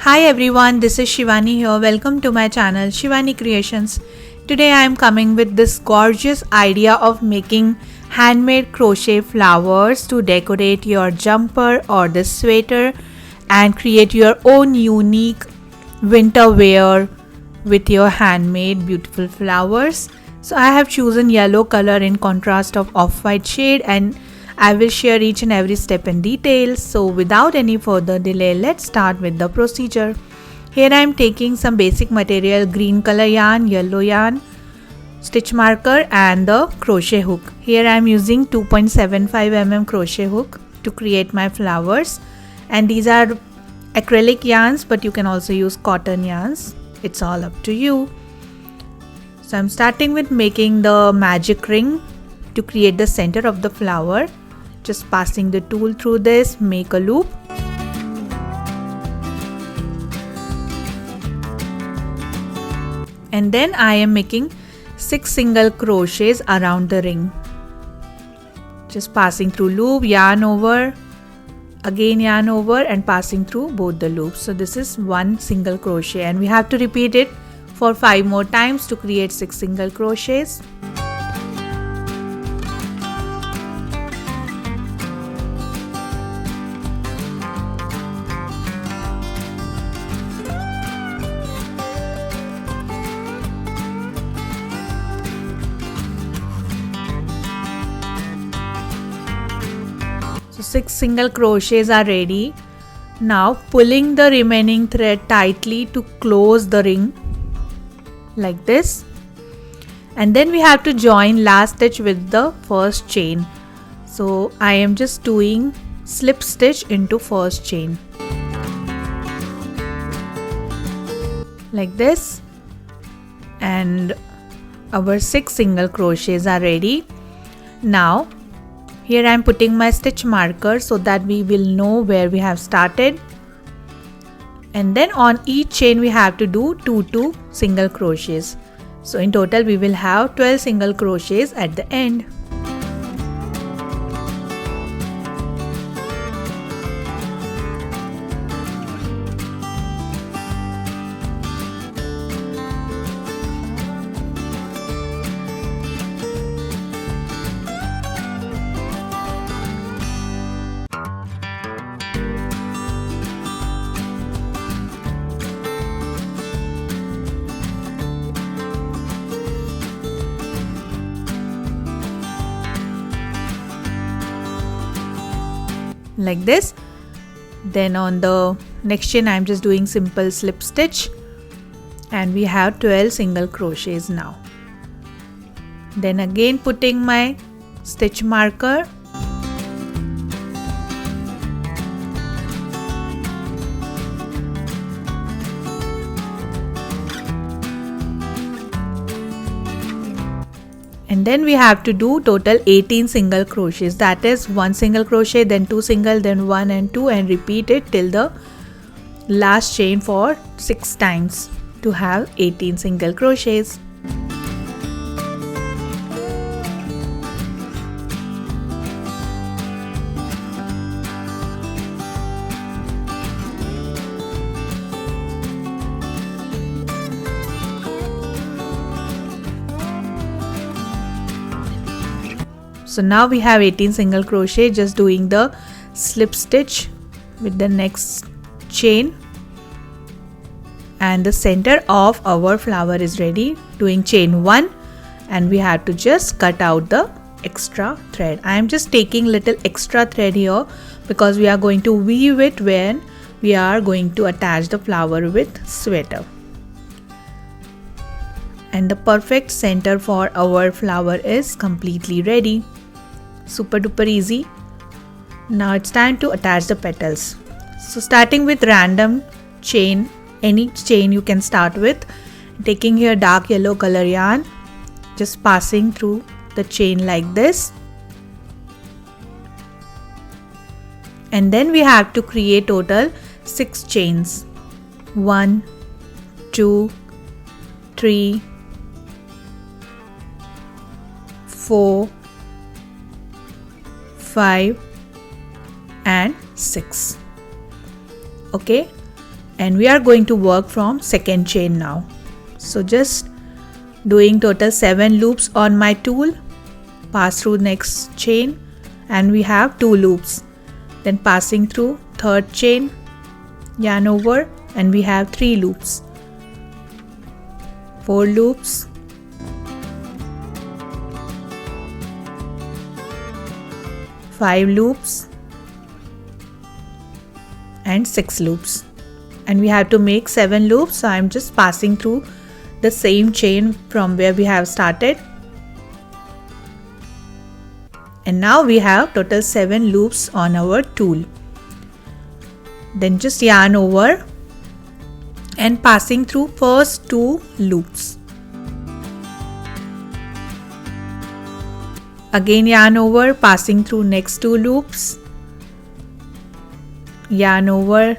Hi everyone, this is Shivani here. Welcome to my channel Shivani Creations. Today I am coming with this gorgeous idea of making handmade crochet flowers to decorate your jumper or the sweater and create your own unique winter wear with your handmade beautiful flowers. So I have chosen yellow color in contrast of off-white shade, and I will share each and every step in detail. So without any further delay, let's start with the procedure. Here I am taking some basic material, green color yarn, yellow yarn, stitch marker and the crochet hook. Here I am using 2.75 mm crochet hook to create my flowers, and these are acrylic yarns, but you can also use cotton yarns. It's all up to you. So I'm starting with making the magic ring to create the center of the flower. Just passing the tool through this, make a loop. And then I am making 6 single crochets around the ring. Just passing through loop, yarn over, again yarn over and passing through both the loops. So this is 1 single crochet, and we have to repeat it for 5 more times to create 6 single crochets. So 6 single crochets are ready. Now pulling the remaining thread tightly to close the ring like this, and then we have to join last stitch with the first chain. So I am just doing slip stitch into first chain like this, and our 6 single crochets are ready. Now here I am putting my stitch marker so that we will know where we have started, and then on each chain we have to do 2 single crochets. So in total we will have 12 single crochets at the end. Like this. Then on the next chain I am just doing simple slip stitch, and we have 12 single crochets now. Then again putting my stitch marker, and then we have to do total 18 single crochets. That is 1 single crochet, then 2 single, then 1 and 2, and repeat it till the last chain for 6 times to have 18 single crochets. So now we have 18 single crochet, just doing the slip stitch with the next chain, and the center of our flower is ready. Doing chain 1, and we have to just cut out the extra thread. I am just taking little extra thread here because we are going to weave it when we are going to attach the flower with sweater. And the perfect center for our flower is completely ready. Super duper easy. Now it's time to attach the petals. So starting with random chain, any chain you can start with, taking here dark yellow color yarn, just passing through the chain like this, and then we have to create total 6 chains. 1 2 3 4 5 and 6. Okay, and we are going to work from second chain now. So just doing total 7 loops on my tool, pass through next chain, and we have 2 loops. Then passing through third chain, yarn over, and we have 3 loops, 4 loops, 5 loops, and 6 loops. And we have to make 7 loops, so I am just passing through the same chain from where we have started. And now we have total 7 loops on our tool. Then just yarn over and passing through first 2 loops. Again yarn over, passing through next 2 loops. Yarn over,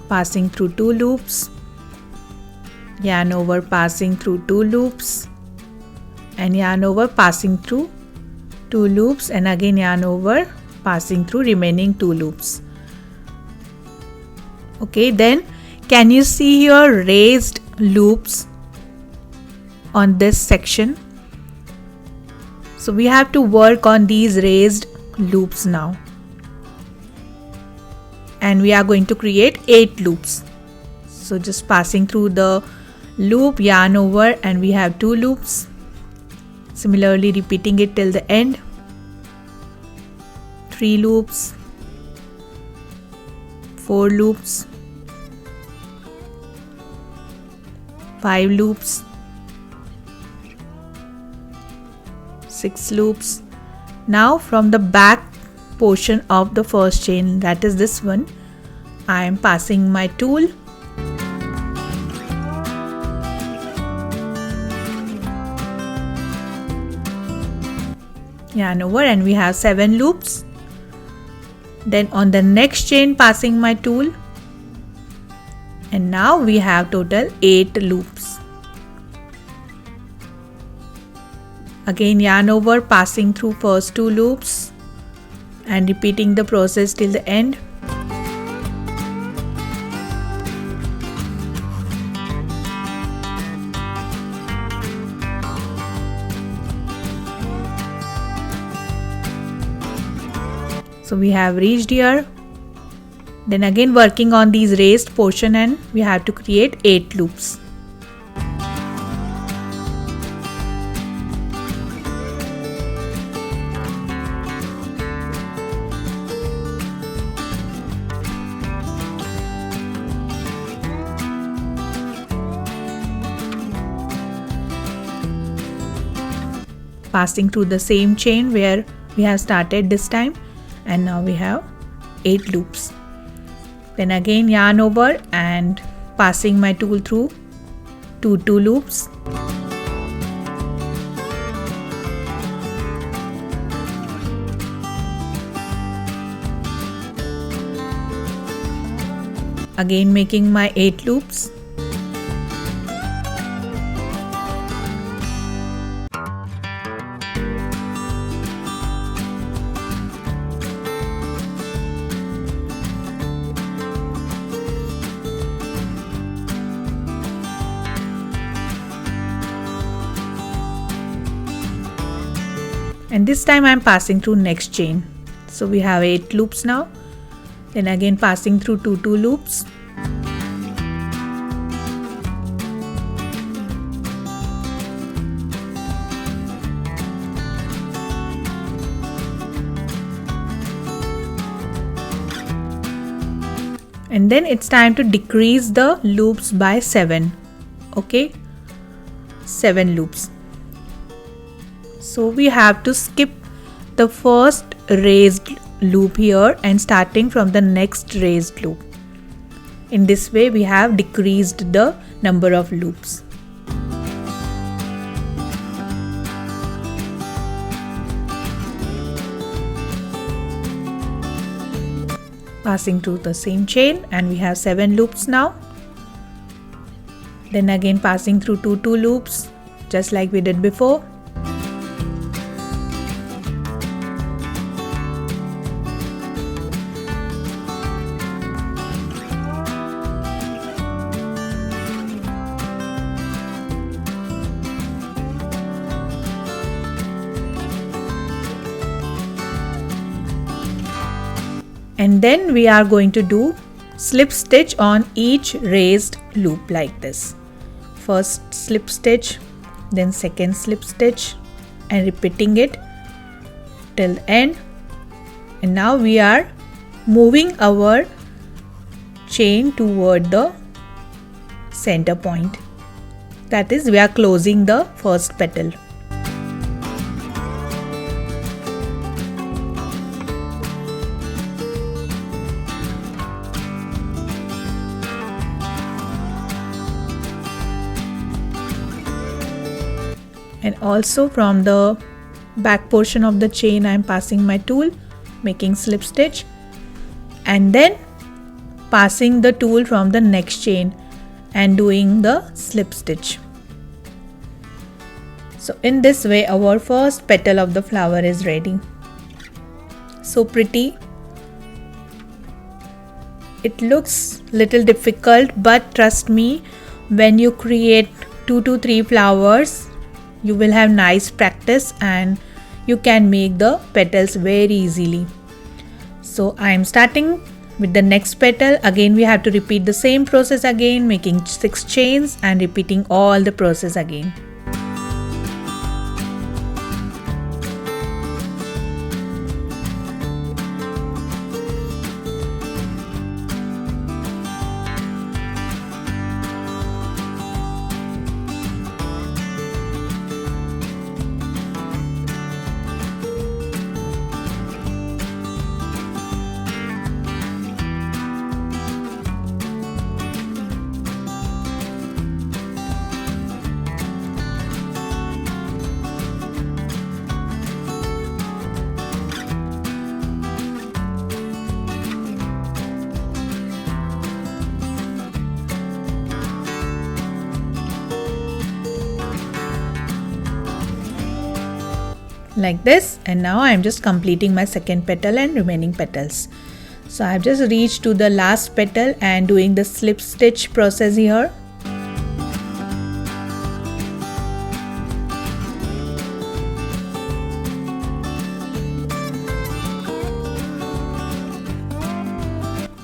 passing through 2 loops. Yarn over, passing through 2 loops. And yarn over, passing through 2 loops, and again yarn over, passing through remaining 2 loops. Okay, then can you see here raised loops on this section? So we have to work on these raised loops now. And we are going to create 8 loops. So just passing through the loop, yarn over, and we have 2 loops. Similarly repeating it till the end. 3 loops, 4 loops, 5 loops, 6 loops. Now from the back portion of the first chain, that is this one, I am passing my tool. Yarn over, and we have 7 loops. Then on the next chain, passing my tool, and now we have total 8 loops. Again yarn over, passing through first 2 loops and repeating the process till the end. So we have reached here. Then again working on these raised portion, and we have to create 8 loops. Passing through the same chain where we have started this time, and now we have 8 loops. Then again yarn over and passing my tool through 2 loops. Again making my 8 loops. And this time I am passing through next chain. So we have 8 loops now. Then again passing through 2 loops. And then it's time to decrease the loops by 7. Okay, 7 loops. So we have to skip the first raised loop here and starting from the next raised loop. In this way we have decreased the number of loops. Passing through the same chain, and we have 7 loops now. Then again passing through 2 loops just like we did before. And then we are going to do slip stitch on each raised loop like this. First slip stitch, then second slip stitch, and repeating it till the end. And now we are moving our chain toward the center point. That is, we are closing the first petal. And also from the back portion of the chain I am passing my tool, making slip stitch, and then passing the tool from the next chain and doing the slip stitch. So in this way our first petal of the flower is ready. So pretty. It looks little difficult, but trust me, when you create 2 to 3 flowers, you will have nice practice and you can make the petals very easily. So I am starting with the next petal. Again we have to repeat the same process again, making 6 chains and repeating all the process again. Like this, and now I am just completing my second petal and remaining petals. So I have just reached to the last petal and doing the slip stitch process here.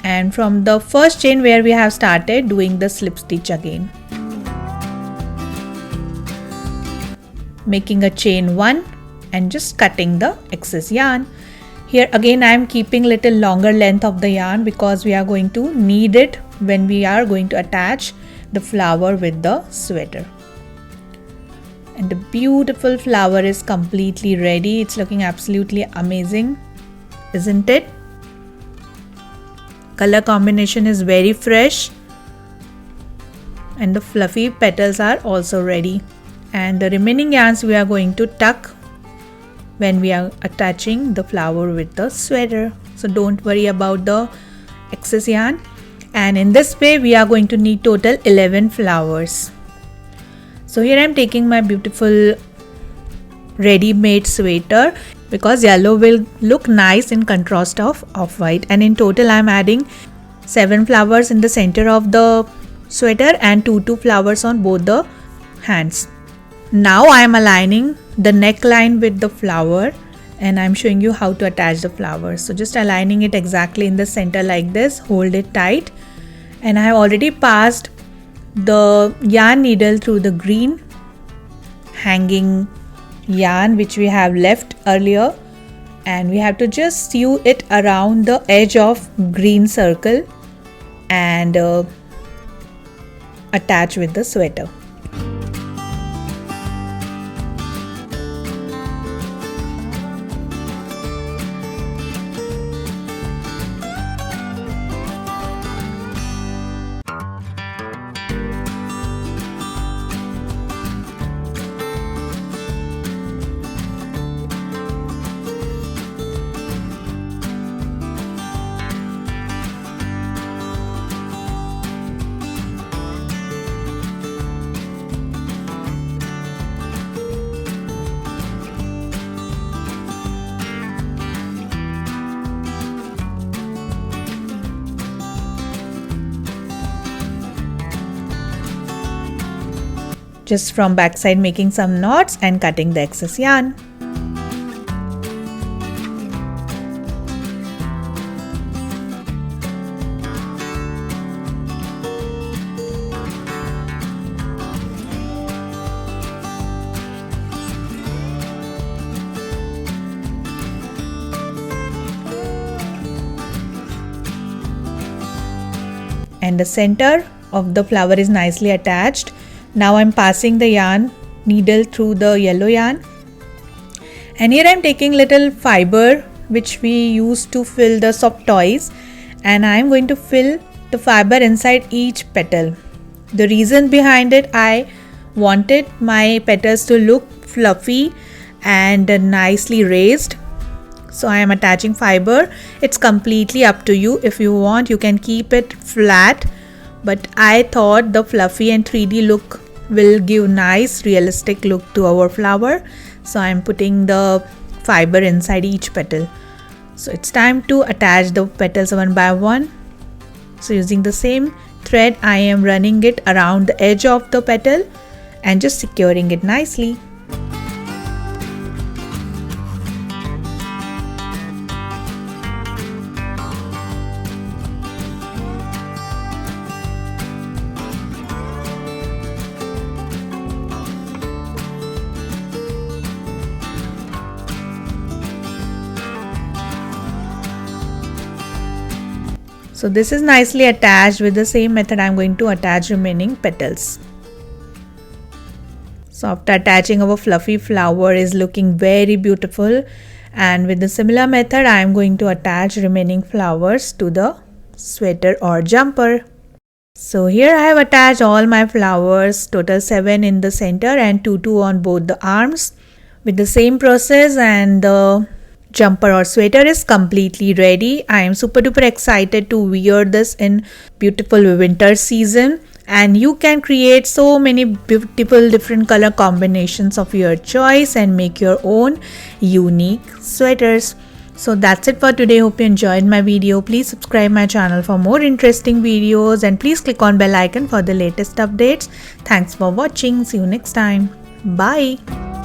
And from the first chain where we have started, doing the slip stitch again, making a chain 1 and just cutting the excess yarn. Here again I am keeping little longer length of the yarn because we are going to need it when we are going to attach the flower with the sweater. And the beautiful flower is completely ready. It's looking absolutely amazing, isn't it? Color combination is very fresh and the fluffy petals are also ready. And the remaining yarns we are going to tuck when we are attaching the flower with the sweater. So don't worry about the excess yarn. And in this way we are going to need total 11 flowers. So here I am taking my beautiful ready-made sweater because yellow will look nice in contrast of off-white. And in total I am adding 7 flowers in the center of the sweater and 2 flowers on both the hands. Now I am aligning the neckline with the flower and I am showing you how to attach the flower. So just aligning it exactly in the center like this, hold it tight, and I have already passed the yarn needle through the green hanging yarn which we have left earlier, and we have to just sew it around the edge of green circle and attach with the sweater. Just from backside making some knots and cutting the excess yarn. and the center of the flower is nicely attached. Now I'm passing the yarn needle through the yellow yarn, and here I'm taking little fiber which we use to fill the soft toys, and I'm going to fill the fiber inside each petal. The reason behind it, I wanted my petals to look fluffy and nicely raised. So I am attaching fiber. It's completely up to you. If you want, you can keep it flat, but I thought the fluffy and 3D look will give nice realistic look to our flower. So I am putting the fiber inside each petal. So it's time to attach the petals one by one. So using the same thread, I am running it around the edge of the petal and just securing it nicely. So this is nicely attached. With the same method, I am going to attach remaining petals. So after attaching, our fluffy flower is looking very beautiful, and with the similar method, I am going to attach remaining flowers to the sweater or jumper. So here I have attached all my flowers, total 7 in the center and 2 on both the arms. With the same process, and the jumper or sweater is completely ready. I am super duper excited to wear this in beautiful winter season, and you can create so many beautiful different color combinations of your choice and make your own unique sweaters. So that's it for today. Hope you enjoyed my video. Please subscribe my channel for more interesting videos, and please click on bell icon for the latest updates. Thanks for watching. See you next time. Bye.